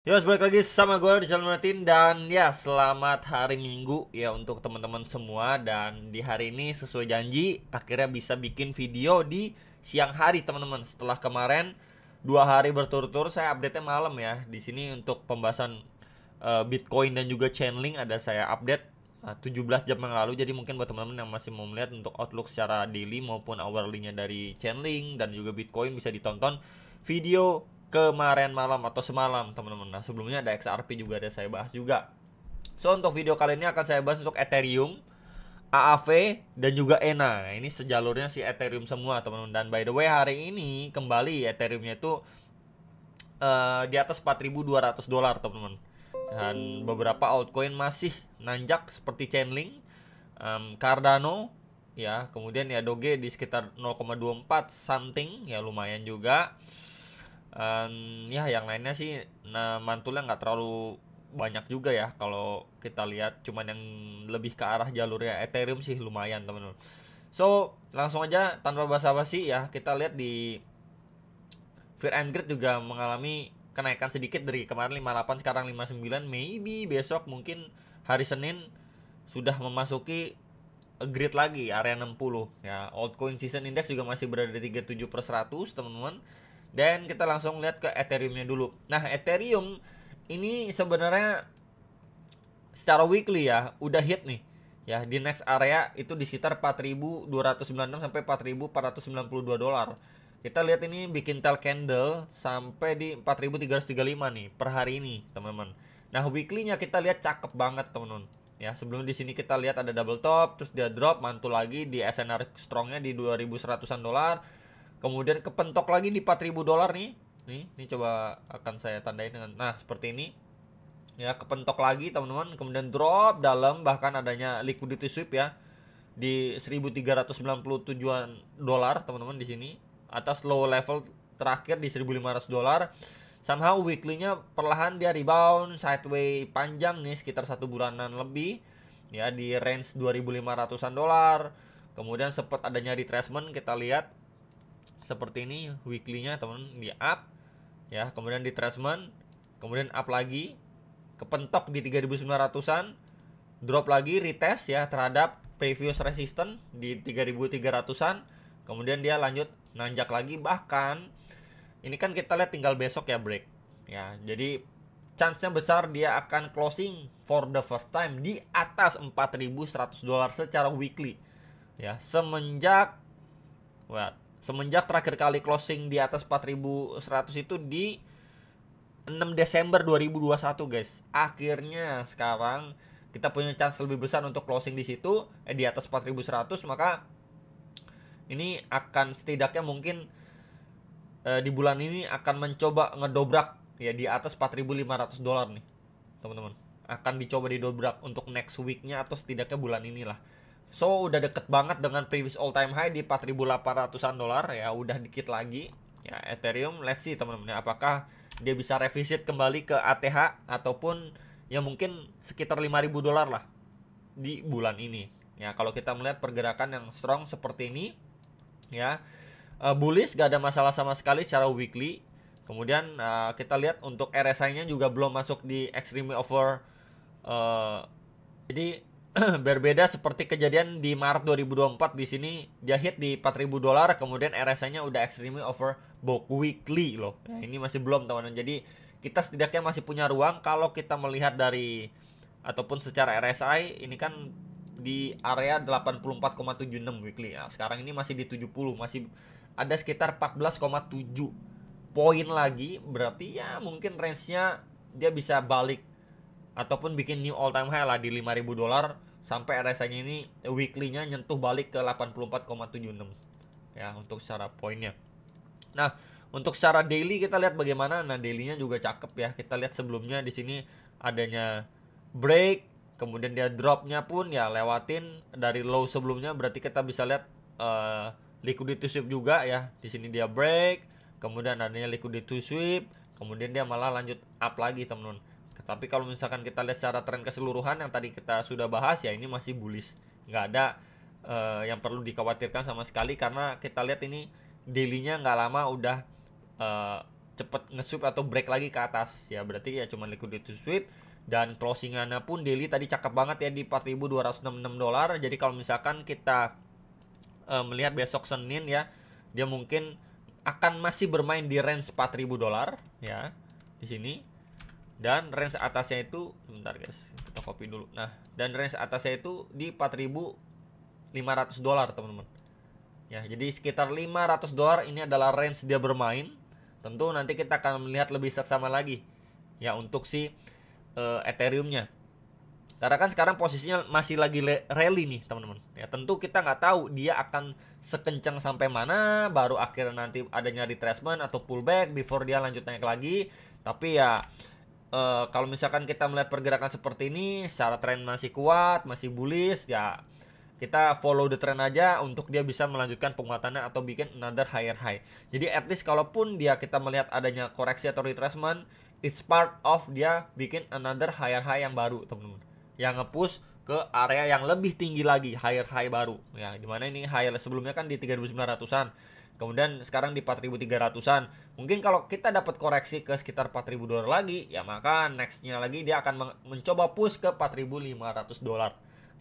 Yo, balik lagi sama gue di channel Martin. Dan ya, selamat hari Minggu ya untuk teman-teman semua. Dan di hari ini sesuai janji akhirnya bisa bikin video di siang hari teman-teman. Setelah kemarin 2 hari berturut-turut saya update-nya malam ya. Di sini untuk pembahasan Bitcoin dan juga Chainlink ada saya update 17 jam yang lalu. Jadi mungkin buat teman-teman yang masih mau melihat untuk outlook secara daily maupun hourly-nya dari Chainlink dan juga Bitcoin bisa ditonton video kemarin malam atau semalam teman-teman. Nah, sebelumnya ada XRP juga ada saya bahas juga. So untuk video kali ini akan saya bahas untuk Ethereum, AAV dan juga ENA. Nah, ini sejalurnya si Ethereum semua teman-teman. Dan by the way hari ini kembali Ethereumnya itu di atas 4.200 dolar teman-teman. Dan beberapa altcoin masih nanjak seperti Chainlink, Cardano ya, kemudian ya Doge di sekitar 0,24 something ya, lumayan juga. Ya yang lainnya sih nah mantulnya nggak terlalu banyak juga ya kalau kita lihat, cuman yang lebih ke arah jalurnya Ethereum sih lumayan teman-teman. So langsung aja tanpa basa-basi ya, kita lihat di Fear and Greed juga mengalami kenaikan sedikit dari kemarin 58 sekarang 59. Maybe besok mungkin hari Senin sudah memasuki grid lagi area 60 ya. Altcoin season index juga masih berada di 37/100 teman-teman. Dan kita langsung lihat ke Ethereum-nya dulu. Nah, Ethereum ini sebenarnya secara weekly ya udah hit nih. Ya, di next area itu di sekitar 4.296 sampai 4.492 dolar. Kita lihat ini bikin tail candle sampai di 4.335 nih per hari ini, teman-teman. Nah, weekly-nya kita lihat cakep banget, teman-teman. Ya, sebelum di sini kita lihat ada double top, terus dia drop, mantul lagi di SNR strongnya di 2.100-an dolar. Kemudian kepentok lagi di 4.000 dolar nih. Nih coba akan saya tandain dengan nah seperti ini. Ya, kepentok lagi teman-teman, kemudian drop dalam, bahkan adanya liquidity sweep ya di 1.397-an dolar teman-teman di sini. Atas low level terakhir di 1.500 dolar. Somehow weekly-nya perlahan dia rebound sideways panjang nih sekitar 1 bulanan lebih ya di range 2.500-an dolar. Kemudian sempat adanya retracement, kita lihat seperti ini weekly-nya teman-teman, di up ya, kemudian retracement, kemudian up lagi, kepentok di 3.900-an, drop lagi, retest ya terhadap previous resistance di 3.300-an, kemudian dia lanjut nanjak lagi, bahkan ini kan kita lihat tinggal besok ya break ya, jadi chance-nya besar dia akan closing for the first time di atas 4.100 dolar secara weekly ya, semenjak terakhir kali closing di atas 4.100 itu di 6 Desember 2021 guys. Akhirnya sekarang kita punya chance lebih besar untuk closing di situ di atas 4.100, maka ini akan setidaknya mungkin di bulan ini akan mencoba ngedobrak ya di atas 4.500 dolar nih teman-teman. Akan dicoba didobrak untuk next weeknya atau setidaknya bulan inilah. So udah deket banget dengan previous all time high di 4.800-an dolar ya, udah dikit lagi ya Ethereum. Let's see teman-teman ya, apakah dia bisa revisit kembali ke ATH ataupun ya mungkin sekitar 5.000 dolar lah di bulan ini ya. Kalau kita melihat pergerakan yang strong seperti ini ya, bullish, gak ada masalah sama sekali secara weekly. Kemudian kita lihat untuk RSI-nya juga belum masuk di extreme over. Jadi berbeda seperti kejadian di Maret 2024, di sini dia hit di 4.000 dolar, kemudian RSI-nya udah extreme over book weekly loh. Nah, ini masih belum teman-teman. Jadi kita setidaknya masih punya ruang kalau kita melihat dari ataupun secara RSI ini kan di area 84,76 weekly. Nah, sekarang ini masih di 70, masih ada sekitar 14,7 poin lagi, berarti ya mungkin range-nya dia bisa balik ataupun bikin new all time high lah di 5.000 dolar sampai RSI-nya ini weekly-nya nyentuh balik ke 84,76 ya untuk secara poinnya. Nah, untuk secara daily kita lihat bagaimana. Nah, daily-nya juga cakep ya. Kita lihat sebelumnya di sini adanya break, kemudian dia drop-nya pun ya lewatin dari low sebelumnya, berarti kita bisa lihat liquidity sweep juga ya. Di sini dia break, kemudian adanya liquidity sweep, kemudian dia malah lanjut up lagi teman-teman. Tapi kalau misalkan kita lihat secara tren keseluruhan yang tadi kita sudah bahas ya, ini masih bullish, nggak ada yang perlu dikhawatirkan sama sekali, karena kita lihat ini daily-nya nggak lama udah cepet nge-sweep atau break lagi ke atas ya, berarti ya cuma liquidity sweep. Dan closingannya pun daily tadi cakep banget ya di 4.266 dolar. Jadi kalau misalkan kita melihat besok Senin ya, dia mungkin akan masih bermain di range 4.000 dolar ya di sini. Dan range atasnya itu sebentar guys, kita copy dulu. Nah, dan range atasnya itu di 4.500 dolar teman-teman. Ya, jadi sekitar 500 dolar ini adalah range dia bermain. Tentu nanti kita akan melihat lebih seksama lagi ya untuk si Ethereum-nya. Karena kan sekarang posisinya masih lagi rally nih teman-teman. Ya tentu kita nggak tahu dia akan sekencang sampai mana, baru akhirnya nanti adanya retracement atau pullback before dia lanjut naik lagi. Tapi ya kalau misalkan kita melihat pergerakan seperti ini, secara tren masih kuat, masih bullish, ya kita follow the trend aja untuk dia bisa melanjutkan penguatannya atau bikin another higher high. Jadi at least kalaupun dia kita melihat adanya koreksi atau retracement, it's part of dia bikin another higher high yang baru teman-teman, yang nge-push ke area yang lebih tinggi lagi, higher high baru ya, dimana ini high sebelumnya kan di 3.900-an, kemudian sekarang di 4.300-an. Mungkin kalau kita dapat koreksi ke sekitar 4.000 dolar lagi ya, maka nextnya lagi dia akan mencoba push ke 4.500 dolar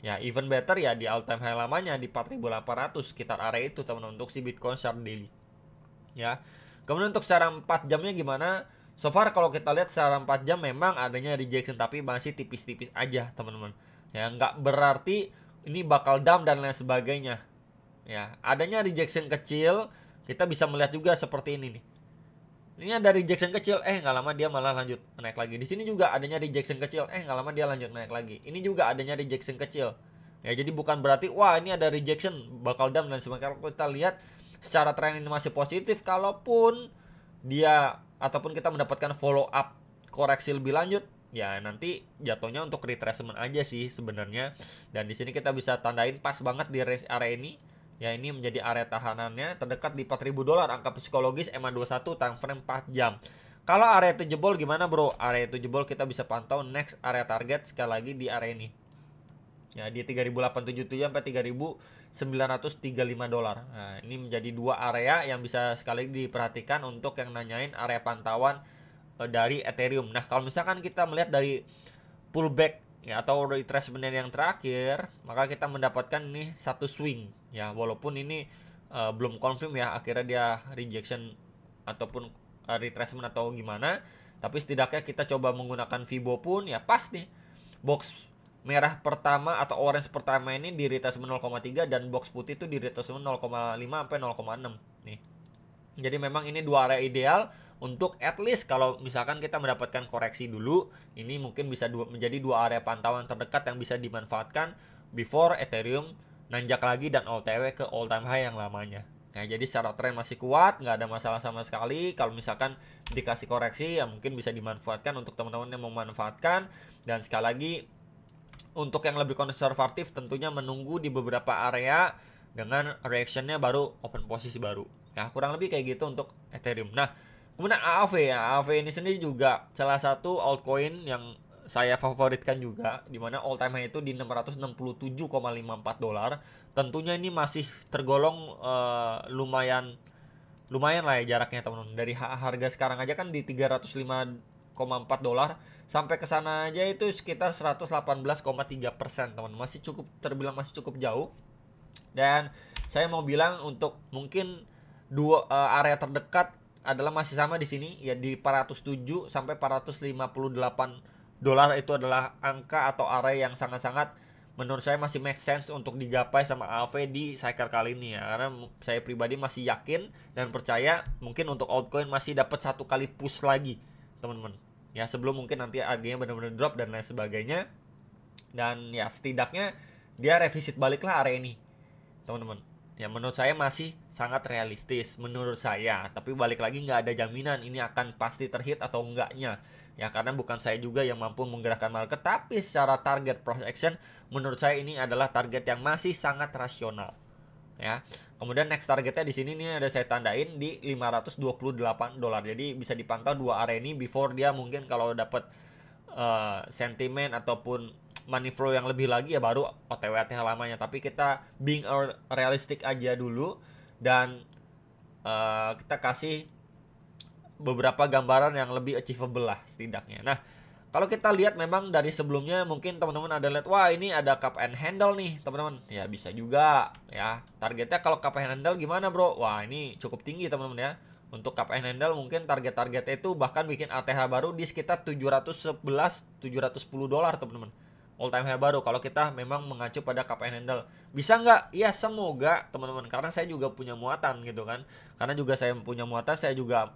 ya, even better ya di all time high lamanya di 4.800 sekitar area itu teman-teman untuk si Bitcoin chart daily ya. Kemudian untuk secara 4 jamnya gimana? So far kalau kita lihat secara 4 jam memang adanya rejection, tapi masih tipis-tipis aja teman-teman. Ya nggak berarti ini bakal dump dan lain sebagainya. Ya adanya rejection kecil, kita bisa melihat juga seperti ini nih. Ini ada rejection kecil, nggak lama dia malah lanjut naik lagi. Di sini juga adanya rejection kecil, nggak lama dia lanjut naik lagi. Ini juga adanya rejection kecil. Ya jadi bukan berarti wah ini ada rejection bakal dump dan sebagainya. Kalau kita lihat secara tren ini masih positif, kalaupun dia ataupun kita mendapatkan follow up koreksi lebih lanjut ya, nanti jatuhnya untuk retracement aja sih sebenarnya. Dan di sini kita bisa tandain pas banget di range area ini ya, ini menjadi area tahanannya terdekat di 4.000 dolar, angka psikologis EMA21 time frame 4 jam. Kalau area itu jebol gimana bro? Area itu jebol kita bisa pantau next area target sekali lagi di area ini ya, di 3.877 sampai 3.935 dolar. Nah, ini menjadi dua area yang bisa sekali diperhatikan untuk yang nanyain area pantauan dari Ethereum. Nah, kalau misalkan kita melihat dari pullback ya atau retracement yang terakhir, maka kita mendapatkan nih satu swing ya, walaupun ini belum confirm ya akhirnya dia rejection ataupun retracement atau gimana, tapi setidaknya kita coba menggunakan Fibo pun ya pas nih. Box merah pertama atau orange pertama ini di retracement 0,3 dan box putih itu di retracement 0,5 sampai 0,6 nih. Jadi memang ini dua area ideal untuk at least kalau misalkan kita mendapatkan koreksi dulu, ini mungkin bisa menjadi dua area pantauan terdekat yang bisa dimanfaatkan before Ethereum nanjak lagi dan OTW ke all time high yang lamanya. Nah, jadi secara tren masih kuat, nggak ada masalah sama sekali. Kalau misalkan dikasih koreksi ya mungkin bisa dimanfaatkan untuk teman-teman yang memanfaatkan. Dan sekali lagi untuk yang lebih konservatif tentunya menunggu di beberapa area dengan reactionnya baru open posisi baru. Ya kurang lebih kayak gitu untuk Ethereum. Nah kemudian AAV ya, AAV ini sendiri juga salah satu altcoin yang saya favoritkan juga, dimana all time high itu di 667,54 dolar. Tentunya ini masih tergolong lumayan lah ya jaraknya teman-teman. Dari harga sekarang aja kan di 305,4 dolar sampai ke sana aja itu sekitar 118,3% teman. Masih cukup terbilang masih cukup jauh. Dan saya mau bilang untuk mungkin dua area terdekat adalah masih sama di sini ya, di 407 sampai 458 dolar itu adalah angka atau area yang sangat-sangat menurut saya masih make sense untuk digapai sama AV di cycle kali ini ya, karena saya pribadi masih yakin dan percaya mungkin untuk altcoin masih dapat satu kali push lagi teman-teman ya, sebelum mungkin nanti harganya benar-benar drop dan lain sebagainya. Dan ya setidaknya dia revisit baliklah area ini teman-teman ya, menurut saya masih sangat realistis menurut saya, tapi balik lagi nggak ada jaminan ini akan pasti terhit atau enggaknya ya, karena bukan saya juga yang mampu menggerakkan market. Tapi secara target projection menurut saya ini adalah target yang masih sangat rasional ya. Kemudian next targetnya di sini nih ada saya tandain di 528 dolar, jadi bisa dipantau dua area ini before dia mungkin kalau dapat sentimen ataupun money flow yang lebih lagi ya baru OTW lamanya. Tapi kita being realistic aja dulu dan kita kasih beberapa gambaran yang lebih achievable lah setidaknya. Nah, kalau kita lihat memang dari sebelumnya mungkin teman-teman ada lihat, wah ini ada cup and handle nih teman-teman. Ya bisa juga ya. Targetnya kalau cup and handle gimana bro? Wah ini cukup tinggi teman-teman ya. Untuk cup and handle mungkin target-targetnya itu bahkan bikin ATH baru di sekitar 711 $710 teman-teman. All time high baru kalau kita memang mengacu pada cup and handle. Bisa nggak? Ya semoga teman-teman, karena saya juga punya muatan gitu kan. Karena juga saya punya muatan, saya juga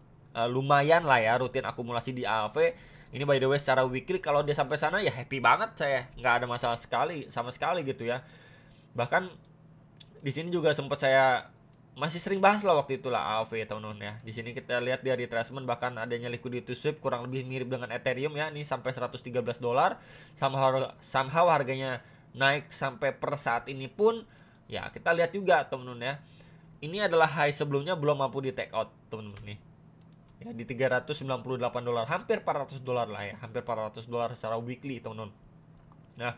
lumayan lah ya rutin akumulasi di AAV. Ini by the way secara weekly kalau dia sampai sana ya happy banget saya, nggak ada masalah sekali sama sekali gitu ya. Bahkan di sini juga sempat saya masih sering bahas lah waktu itu lah AAV teman-teman ya. Di sini kita lihat dia retracement bahkan adanya liquidity sweep kurang lebih mirip dengan Ethereum ya. Ini sampai $113. Somehow harganya naik sampai per saat ini pun ya kita lihat juga teman-teman ya. Ini adalah high sebelumnya belum mampu di take out teman-teman nih. Ya di $398, hampir $400 lah ya, hampir $400 secara weekly teman-teman. Nah,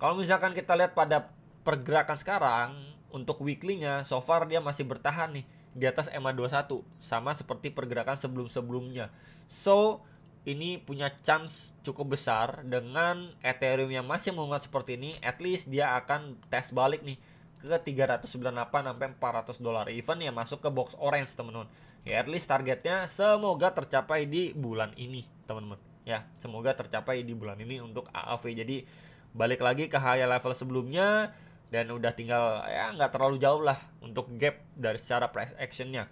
kalau misalkan kita lihat pada pergerakan sekarang untuk weekly-nya, so far dia masih bertahan nih di atas EMA21 sama seperti pergerakan sebelum-sebelumnya. So, ini punya chance cukup besar dengan Ethereum yang masih menguat seperti ini, at least dia akan tes balik nih ke 398 sampai $400. Even ya masuk ke box orange teman-teman. Ya at least targetnya semoga tercapai di bulan ini teman-teman. Ya semoga tercapai di bulan ini untuk AAV. Jadi balik lagi ke high level sebelumnya dan udah tinggal ya nggak terlalu jauh lah untuk gap dari secara price actionnya.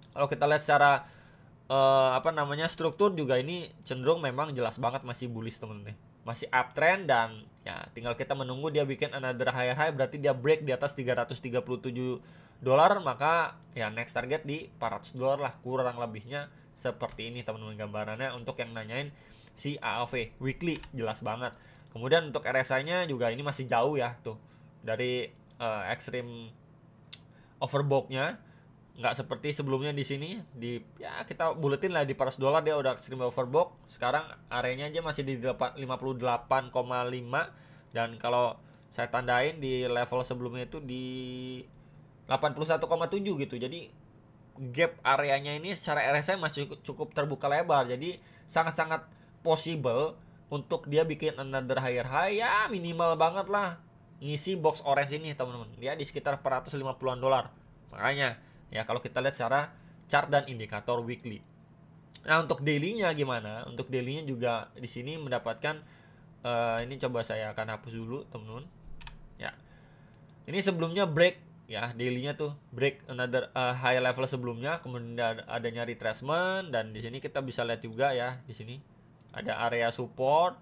Kalau kita lihat secara struktur juga ini cenderung memang jelas banget masih bullish teman-teman. Masih uptrend dan ya tinggal kita menunggu dia bikin another high, berarti dia break di atas $337, maka ya next target di $400 lah kurang lebihnya seperti ini teman-teman gambarannya untuk yang nanyain si AAV weekly jelas banget. Kemudian untuk RSI-nya juga ini masih jauh ya tuh dari extreme overbought-nya. Nggak seperti sebelumnya di sini di ya kita buletin lah di $400 dia udah extreme overbought. Sekarang areanya aja masih di 58,5 dan kalau saya tandain di level sebelumnya itu di 81,7 gitu. Jadi gap areanya ini secara RSI masih cukup terbuka lebar. Jadi sangat-sangat possible untuk dia bikin another higher high ya minimal banget lah ngisi box orange ini teman-teman. Dia di sekitar $450-an. Makanya ya kalau kita lihat secara chart dan indikator weekly. Nah untuk daily-nya gimana? Untuk daily-nya juga di sini mendapatkan ini coba saya akan hapus dulu teman-teman. Ya. Ini sebelumnya break ya daily-nya tuh break another high level sebelumnya, kemudian adanya retracement dan di sini kita bisa lihat juga ya di sini ada area support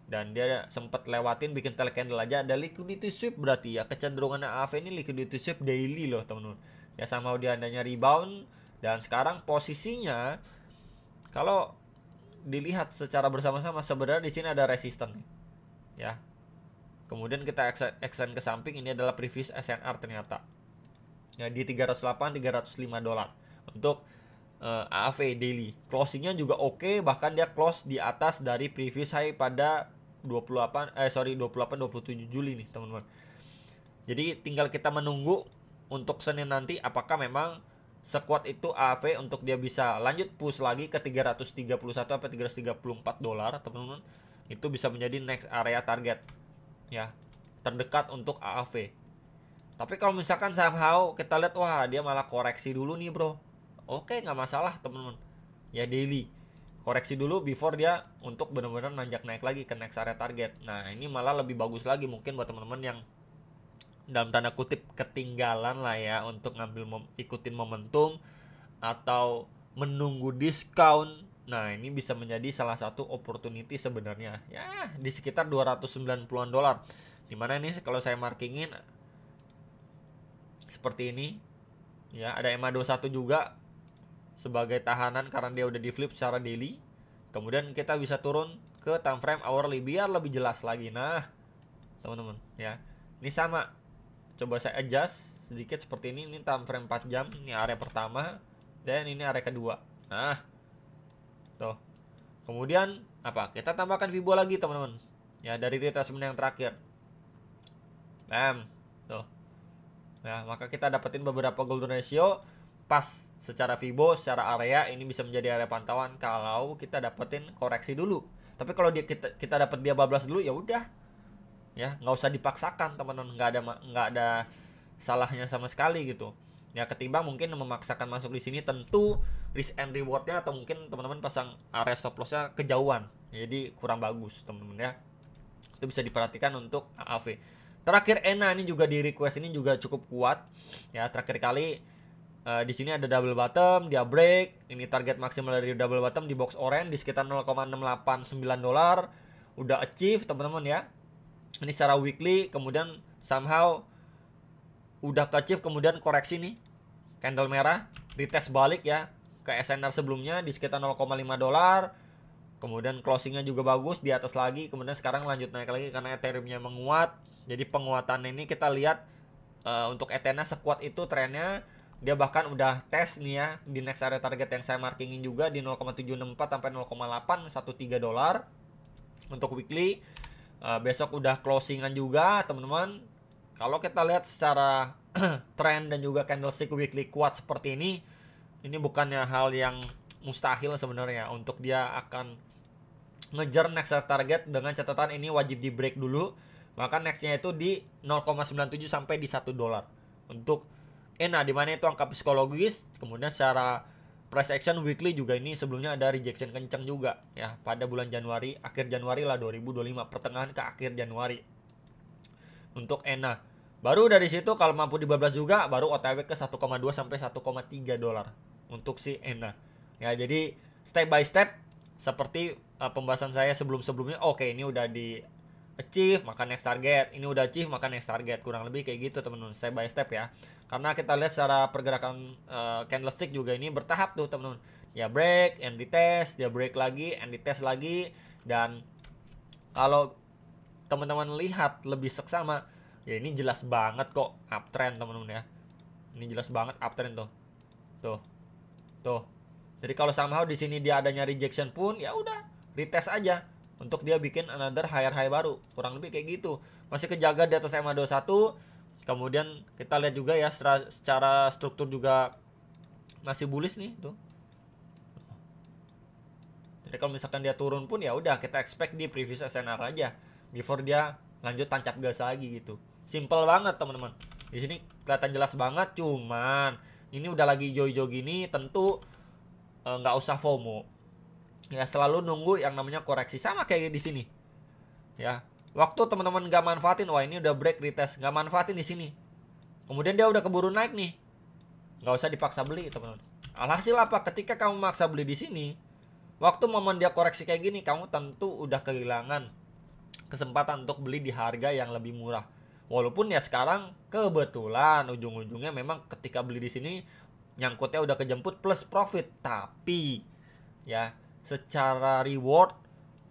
dan dia sempat lewatin bikin tail candle aja ada liquidity sweep berarti ya kecenderungan AAV ini liquidity sweep daily loh teman-teman. Ya sama dia adanya rebound dan sekarang posisinya kalau dilihat secara bersama-sama sebenarnya di sini ada resisten nih. Ya. Kemudian kita extend ke samping ini adalah previous SNR ternyata. Ya di $308-305 untuk AAV daily. Closingnya juga oke, bahkan dia close di atas dari previous high pada 28-27 Juli nih, teman-teman. Jadi tinggal kita menunggu untuk Senin nanti apakah memang sekuat itu AAV untuk dia bisa lanjut push lagi ke 331 atau $334, teman-teman. Itu bisa menjadi next area target. Ya, terdekat untuk AAV. Tapi kalau misalkan somehow kita lihat wah dia malah koreksi dulu nih bro, oke nggak masalah teman-teman. Ya daily koreksi dulu before dia untuk benar-benar nanjak naik lagi ke next area target. Nah ini malah lebih bagus lagi mungkin buat teman-teman yang dalam tanda kutip ketinggalan lah ya untuk ngambil ikutin momentum atau menunggu diskon. Nah ini bisa menjadi salah satu opportunity sebenarnya ya di sekitar $290-an. Dimana ini kalau saya markingin seperti ini ya ada EMA21 juga sebagai tahanan karena dia udah di flip secara daily. Kemudian kita bisa turun ke time frame hourly biar lebih jelas lagi. Nah teman-teman ya ini sama, coba saya adjust sedikit seperti ini time frame 4 jam. Ini area pertama dan ini area kedua. Nah tuh. Kemudian apa? Kita tambahkan Fibo lagi teman-teman. Ya dari retracement yang terakhir. Bam. Tuh. Ya, maka kita dapetin beberapa golden ratio pas secara Fibo, secara area ini bisa menjadi area pantauan kalau kita dapetin koreksi dulu. Tapi kalau kita dapat dia bablas dulu ya udah, ya nggak usah dipaksakan teman-teman, nggak ada salahnya sama sekali gitu. Ya ketimbang mungkin memaksakan masuk di sini, tentu risk and rewardnya atau mungkin teman-teman pasang area stop lossnya kejauhan, jadi kurang bagus teman-teman ya. Itu bisa diperhatikan untuk AAV. Terakhir ENA ini juga di request, ini juga cukup kuat ya. Terakhir kali di sini ada double bottom, dia break. Ini target maksimal dari double bottom di box orange di sekitar 0,689 dolar. Udah achieve teman-teman ya. Ini secara weekly, kemudian somehow udah ke achieve, kemudian koreksi nih, candle merah, retest balik ya ke SNR sebelumnya di sekitar 0,5 dolar. Kemudian closingnya juga bagus di atas lagi, kemudian sekarang lanjut naik lagi karena Ethereum-nya menguat. Jadi penguatan ini kita lihat untuk Ethena sekuat itu trennya. Dia bahkan udah tes nih ya di next area target yang saya markingin juga di 0,764 sampai 0,813 dolar untuk weekly. Besok udah closingan juga teman-teman. Kalau kita lihat secara trend dan juga candlestick weekly kuat seperti ini bukannya hal yang mustahil sebenarnya untuk dia akan ngejar next target, dengan catatan ini wajib di break dulu. Maka nextnya itu di 0,97 sampai di 1 dolar untuk ENA, dimana itu angka psikologis. Kemudian secara price action weekly juga ini sebelumnya ada rejection kencang juga ya pada bulan Januari, akhir Januari lah 2025, pertengahan ke akhir Januari untuk ENA. Baru dari situ kalau mampu dibablas juga baru OTW ke 1,2 sampai 1,3 dolar untuk si ENA. Ya, jadi step by step seperti pembahasan saya sebelumnya. Oke, ini udah di achieve maka next target, ini udah achieve maka next target, kurang lebih kayak gitu teman-teman, step by step ya. Karena kita lihat secara pergerakan candlestick juga ini bertahap tuh teman-teman. Ya break and retest, dia break lagi and retest lagi. Dan kalau teman-teman lihat lebih seksama, ya ini jelas banget kok uptrend teman-teman ya. Ini jelas banget uptrend tuh. Tuh. Jadi kalau somehow di sini dia adanya rejection pun ya udah retest aja untuk dia bikin another higher high baru. Kurang lebih kayak gitu. Masih kejaga di atas EMA 21. Kemudian kita lihat juga ya secara struktur juga masih bullish nih tuh. Jadi kalau misalkan dia turun pun ya udah kita expect di previous SNR aja before dia lanjut tancap gas lagi gitu. Simple banget teman-teman. Di sini kelihatan jelas banget, cuman ini udah lagi hijau-hijau gini tentu nggak usah FOMO. Ya selalu nunggu yang namanya koreksi, sama kayak di sini. Ya, waktu teman-teman nggak manfaatin, wah ini udah break retest, nggak manfaatin di sini. Kemudian dia udah keburu naik nih, nggak usah dipaksa beli teman-teman. Alhasil apa? Ketika kamu maksa beli di sini, waktu momen dia koreksi kayak gini, kamu tentu udah kehilangan kesempatan untuk beli di harga yang lebih murah. Walaupun ya sekarang kebetulan ujung-ujungnya memang ketika beli di sini nyangkutnya udah kejemput plus profit, tapi ya secara reward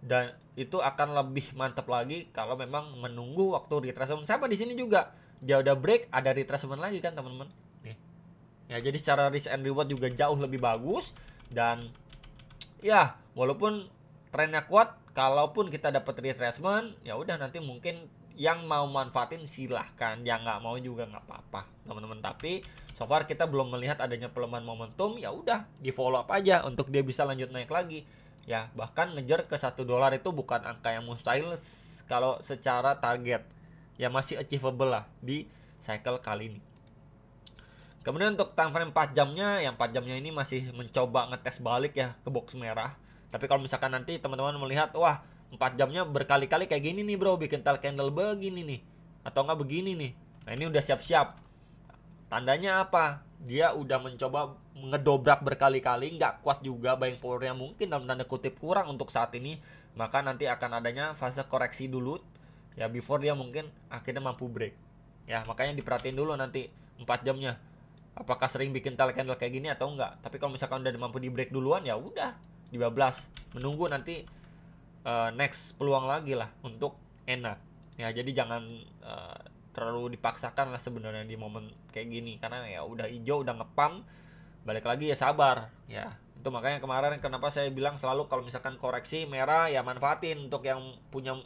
dan itu akan lebih mantap lagi kalau memang menunggu waktu retracement. Sama di sini juga dia udah break, ada retracement lagi kan teman-teman. Nih. Ya jadi secara risk and reward juga jauh lebih bagus. Dan ya walaupun trennya kuat, kalaupun kita dapat retracement ya udah nanti mungkin yang mau manfaatin silahkan, yang nggak mau juga nggak apa-apa teman-teman. Tapi so far kita belum melihat adanya pelemahan momentum, ya udah di follow up aja untuk dia bisa lanjut naik lagi ya. Bahkan ngejar ke 1 dolar itu bukan angka yang mustahil kalau secara target, ya masih achievable lah di cycle kali ini. Kemudian untuk time frame 4 jamnya, yang 4 jamnya ini masih mencoba ngetes balik ya ke box merah. Tapi kalau misalkan nanti teman-teman melihat, wah 4 jamnya berkali-kali kayak gini nih bro, bikin tail candle begini nih, atau enggak begini nih, nah ini udah siap-siap. Tandanya apa? Dia udah mencoba ngedobrak berkali-kali, nggak kuat juga buying powernya, mungkin dalam tanda kutip kurang untuk saat ini. Maka nanti akan adanya fase koreksi dulu ya before dia mungkin akhirnya mampu break. Ya makanya diperhatiin dulu nanti 4 jamnya apakah sering bikin tail candle kayak gini atau enggak. Tapi kalau misalkan udah mampu di break duluan ya udah dibablas, menunggu nanti next peluang lagi lah untuk enak ya. Jadi jangan terlalu dipaksakan lah sebenarnya di momen kayak gini, karena ya udah hijau, udah ngepam, balik lagi ya sabar ya. Itu makanya kemarin kenapa saya bilang selalu kalau misalkan koreksi merah ya manfaatin untuk yang punya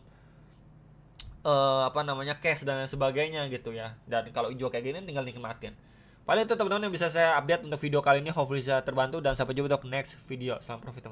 cash dan lain sebagainya gitu ya. Dan kalau hijau kayak gini tinggal nikmatin. Paling itu teman-teman yang bisa saya update untuk video kali ini. Hopefully bisa terbantu dan sampai jumpa untuk next video. Salam profit teman-teman.